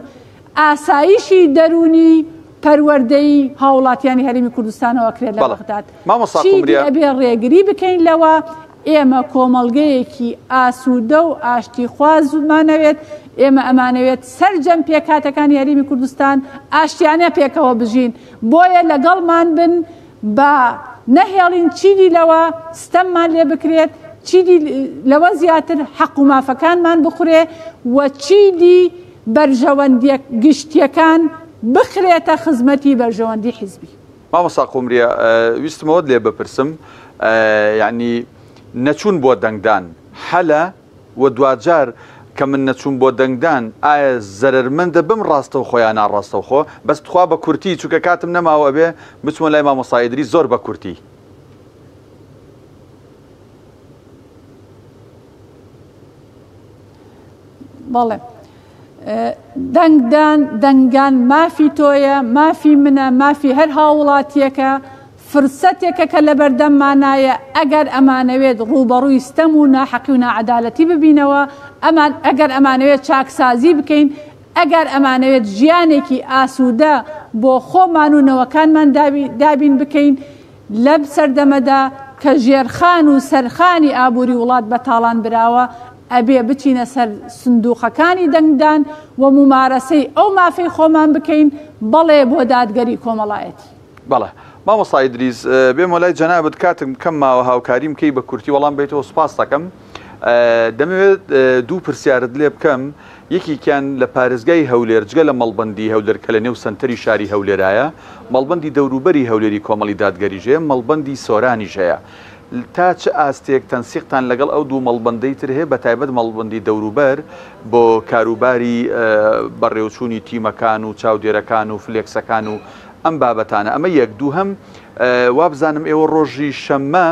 ئاسایشی دەرونی پەروەردەی هاوڵاتیانی هەرێمی کوردستانەوە کرێت لە بەغداد. چی ئەبێ ڕێگری بکەین لەوە ئێمە کۆمەڵگەیەکی ئاسوودە و ئاشتی خوازمانەوێت، ئێمە ئەمانەوێت سەرجەم پێکاتەکانی هەرێمی کوردستان ئاشتیانە پێکەوە بژین، بۆیە لەگەڵمان بن بە نەهێڵین چیدی لەوە ستەممان لێ بکرێت، چیدی لەوە زیاتر حەق و مافەکانمان بخورێ و چیدی بەرژەوەندی گشتیەکان بخرێتە خزمەتی بەرژەوەندی حیزبی. مامۆستا قومریە ویستمەوە لێ بپرسم، یعنی نەچوون بۆ دەنگدان حەلە و دوجار کە من نەچوون بۆ دەنگدان ئایا زەرمەندە بم ڕاستە و خۆیان ناڕاستە خۆ بەس تخوا بە کورتی چووکە کاتم نەماوە بێ بچمە لای مامۆستا ئیدریس زۆر بە کورتی. بەڵێ دەنگدان مافی تۆیە، مافی منە، مافی هەر هاوڵاتیەکە، فرسەتێکە کە لە بەردەممانایە ئەگەر ئەمانەوێت ڕوبەڕووی ستەم و ناحەقی و ناعەدالەتی ببینەوە، ئەگەر ئەمانەوێت چاکسازی بکەین، ئەگەر ئەمانەوێت ژیانێکی ئاسوودە بۆ خۆمان و نەوەکانمان دابین بکەین لەم سەردەمەدا کە ژێرخان و سەرخانی ئابووری وڵات بە تاڵان براوە، ئەبێ بچینە سەر سندوقەکانی دەنگدان و ممارەسەی ئەو مافەی خۆمان بکەین بەڵێ بۆ دادگەری کۆمەڵایەتی. بەڵێ مامۆستا ئیدریس بێمە لای جەنابەت کاتم کەم ماوە هاوکاریم کەی بە کورتی وەڵام بیتەوە سوپاس دەکەم. دەمەوێت دوو پرسیارت لێ بکەم، یەکیان لە پارێزگای هەولێر جگە لە مەڵبەندی هەولێر کە لە نێو سنتەری شاری هەولێرایە، مەڵبەندی دەوروبەری هەولێری کۆمەڵی دادگەریژەیە، مەڵبەندی سۆرانیش هەیە. تا چه ئاستێک تەنسیقتان لەگەڵ ئەو دوو مەڵبەندەی تر هەیە بە تایبەت مەڵبەندی دەوروبەر بۆ کاروباری بەڕێوچوونی تیمەکان و چاودێرەکان و فلێکسەکان و ئەم بابەتانە؟ ئەمە یەک. دوو هەم وابزانم ئێوە ڕۆژی شەممە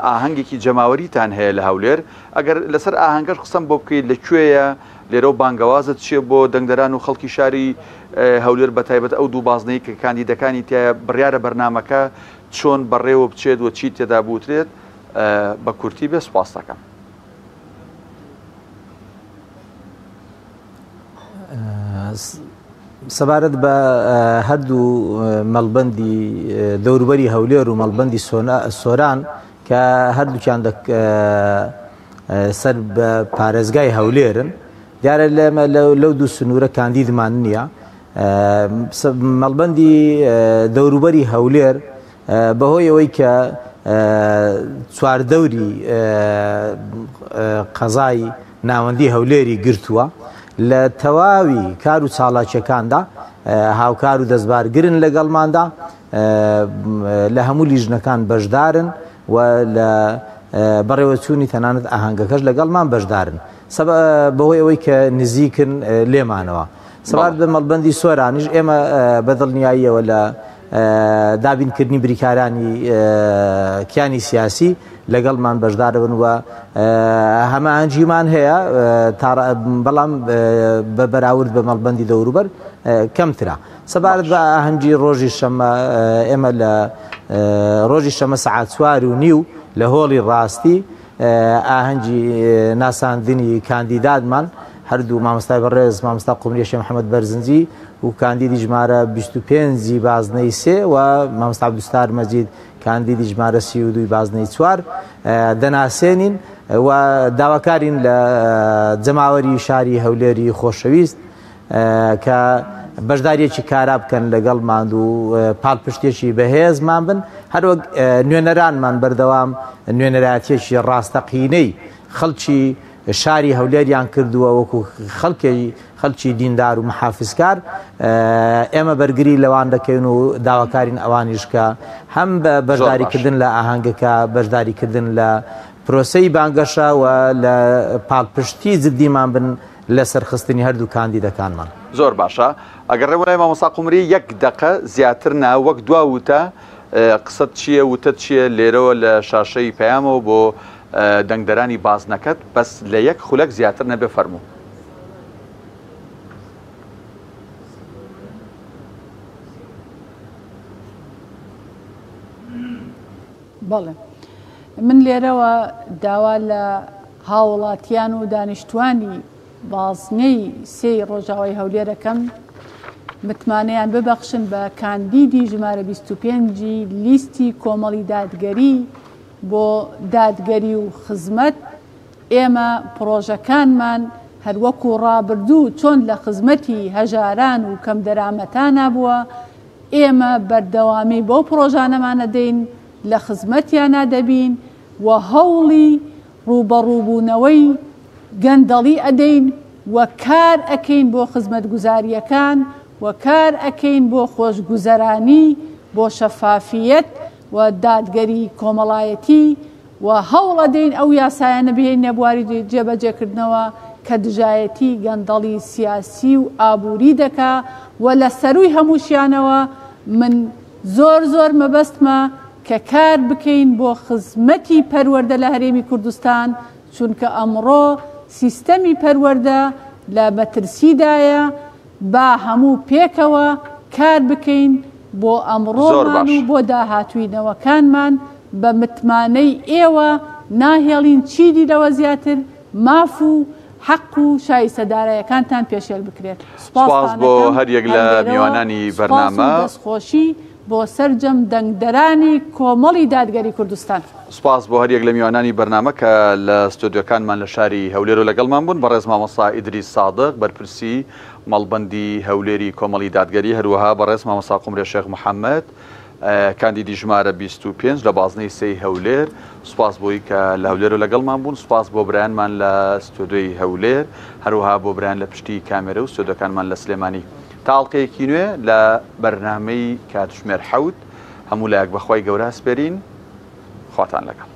ئاهەنگێکی جەماوەریتان هەیە لە هەولێر، ئەگەر لەسەر ئاهەنگەش قسەم بۆ بکەیت لەکوێیە، لێرە و بانگەوازت چیە بۆ دەنگدەران و خەڵکی شاری هەولێر بە تایبەت ئەو دوو بازنەی کە کاندیدەکانی تایە بڕیارە بەرنامەکە چۆن بەڕێوە بچێت و چی تێدا بوترێت بە کورتی بێ سوپاس دەکەم. سەبارەت بە هەردوو مەڵبەندی دەوروبەری هەولێر و مەڵبەندی سۆران کە هەردووکیان سەر بە پارێزگای هەولێرن، دیارە لەو دوو سنوورە کاندیدمان نییە. مەڵبەندی دەوروبەری هەولێر بەهۆی ئەوەی کە چواردەوری قەزای ناوەندی هەولێری گرتووە، لە تەواوی کار و چاڵاکیەکاندا هاوکار و دەستبارگرن لەگەڵماندا، لە هەموو لیژنەکان بەشدارن و لە بەڕێوەچوونی تەنانەت ئاهەنگەکەش لەگەڵمان بەشدارن بەهۆی ئەوەی کە نزیکن لێمانەوە. سەبارەت بە مەڵبەندی سۆرانیش ئێمە بەدڵنیاییەوە لە دابینکردنی بریکارانی کیانی سیاسی لەگەڵمان بەشدار بن و هەماهەنگیمان هەیە، بەڵام بە بەراورد بە مەڵبەندی دەوروبەر کەمترە. سەبارەت بە ئاهەنگی ڕۆژی شەمە، ئێمە لە ڕۆژی شەمە سەعات 4:30 لە هۆڵی ڕاستی ئاهەنگی ناساندنی کاندیداتمان هەردوو مامۆستای بەڕێز مامۆستا قومریە شێخ محەممەد بەرزنجی و کاندیدی ژمارە 25 بازنەی 3 و مامۆستا عەبدولستار مەجید کاندیدی ژمارە 32 بازنەی 4 دەناسێنین و داواکارین لە جەماوەری شاری هەولێری خۆشەویست کە بەشداریەکی کارا بکەن لەگەڵمان و پاڵپشتێکی بەهێزمان بن، هەروەک نوێنەرانمان بەردەوام نوێنەرایەتێکی ڕاستەقینەی خەڵکی شاری هەولێریان کردووە وەکو خەڵکی دیندار و محافزکار. ئێمە بەرگری لەوان دەکەین و داواکارین ئەوانیش کە هەم بە بەشداریکردن لە ئاهەنگەکە، بەشداریکردن لە پرۆسەی بانگەشەوە لە پاڵپشتی جددیمان بن لە سەرخستنی هەردوو کاندیدەکانمان. زۆر باشە ئەگەر ڕێوەلای مامۆستا قومری 1 دقە زیاتر نا وەک دواوتە قسەت چییە وتت چییە لێرەوە لە شاشەی پەیامەوە بۆ دەنگدەرانی بازنەکەت بەس لە 1 خولەک زیاتر نەبێ فەرموو. بەڵێ من لێرەوە داوا لە هاوڵاتیان و دانیشتوانی بازنەی سێی ڕۆژاوای هەولێرەکەم متمانەیان ببەخشن بە کاندیدی ژمارە 25 لیستی کۆمەڵی دادگەری بۆ دادگەری و خزمەت. ئێمە پرۆژەکانمان هەروەکو ڕابردوو چۆن لە خزمەتی هەژاران و کەم دەرامەتانە بووە، ئێمە بەردەوامی بۆ پرۆژانەمانە دەین لە خزمەتیانە دەبین و هەوڵی ڕوبەڕووبوونەوەی گەندەڵی ئەدەین و کار ئەکەین بۆ خزمەت گوزاریەکان و کار ئەکەین بۆ خۆشگوزەرانی بۆ شەفافیەت و دادگەری کۆمەڵایەتی و هەوڵ ئەدەین ئەو یاسایانە بهێنە بواری جێبەجێکردنەوە کە دژایەتی گەندەڵی سیاسی و ئابووری دەکا و لە سەرووی هەمووشیانەوە من زۆر مەبەستمە کە کار بکەین بۆ خزمەتی پەروەردە لە هەرێمی کوردستان، چونکە ئەمڕۆ سیستەمی پەروەردە لە مەترسیدایە. با هەموو پێکەوە کار بکەین بۆ ئەمڕۆمان و بۆ داهاتووینەوەکانمان بە متمانەی ئێوە ناهێڵین چیدی لەوە زیاتر ماف و حەق و شایستەدارایەکانتان پێشێل بکرێت. سپاس بۆ هەر یەک لە میوانانی بەرنامە، دەستخۆشی بۆ سەرجەم دەنگدەرانی کۆمەڵی دادگەری کوردستان. سپاس بۆ هەر یەک لە میوانانی بەرنامە کە لە ستۆدیۆکانمان لە شاری هەولێر و لەگەڵمان بوون. بەڕێز مامۆستا ئیدریس سادق بەرپرسی مەڵبەندی هەولێری کۆمەڵی دادگەری، هەروەها بەڕێز مامۆستا قومرێ شێخ محەممەد کاندیدی ژمارە 25 لە بازنەی سەی هەولێر. سوپاس بۆی کە لە هەولێر و لەگەڵمان بوون. سوپاس بۆ برایانمان لە ستۆدیۆی هەولێر، هەروەها بۆ برایان لە پشتی کامێرە و ستۆدیۆکانمان لە سلێمانی. تاڵقەیەکی نوێ لە بەرنامەی کاتژمێر 7 هەموو لایەک بەخوای گەورە سپێرین. خواتان لەگەڵ.